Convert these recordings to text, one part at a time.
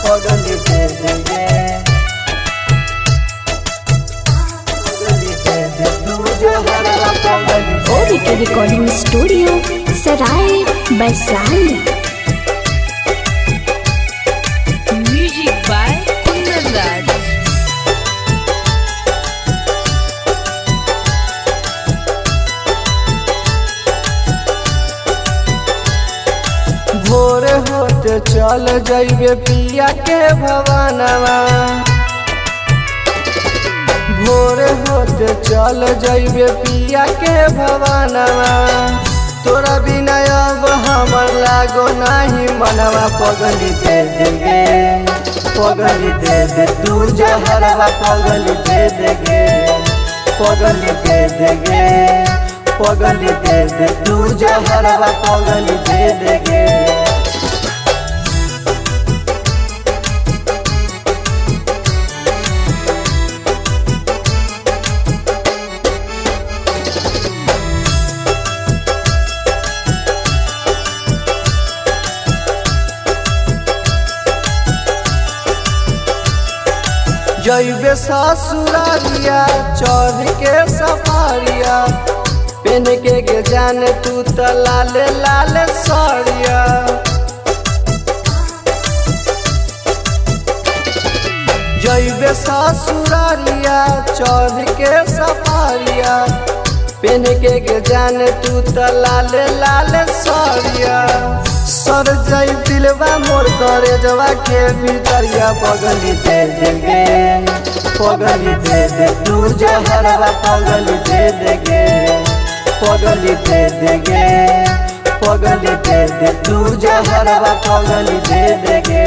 पगली दे देंगे, पगली दे दे तू जहरवा पगली। ओरिके रिकॉर्डिंग स्टूडियो सराय वैशाली। Music by Kundan Raj. भोर होते चल जाइबे पिया के भवनवा, भोर होते चल जाइबे पिया के भवनवा। तोरा बिना अब हमर लागो नहीं मनवा, पगली दे देंगे, पगली दे दे तू जहरवा पगली दे देंगे, पगली दे देंगे, पगली दे दे तू जहरवा पगली दे देंगे। जइबे ससुरारिया चढ़ के सफारिया, पेन के जाने तू त लाले लाले सरिया। जइबे ससुरारिया चढ़ के सफारिया, पेन के जाने तू त लाले लाले सरिया। सर जई दिलवा मोर करे जवा के भीतरिया, पगली दे देंगे, पगली दे दे तू जहरवा पगली दे देंगे, पगली दे देंगे, पगली दे दे तू जहरवा पगली दे देंगे।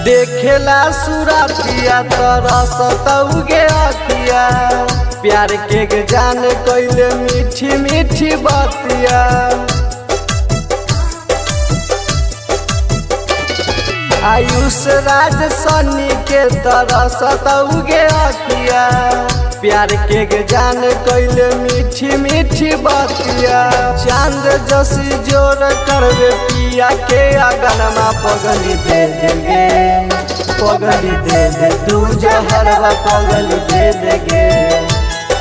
देखेला सुरातिया तरस तउगे अखिया, प्यार के जान कइले मीठी मीठी बातिया। आयुष राज सन्नी के तरस तउगे अखिया, प्यार के जान कइले मीठी मीठी बातिया। चांद जसी जोर करवे पिया के अगनमा, पगली दे देंगे, पगली दे दे तू जहरवा पगली दे देंगे,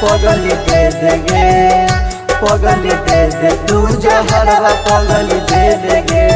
पगली दे देंगे, पगली दे दे तू जहरवा पगली दे देंगे।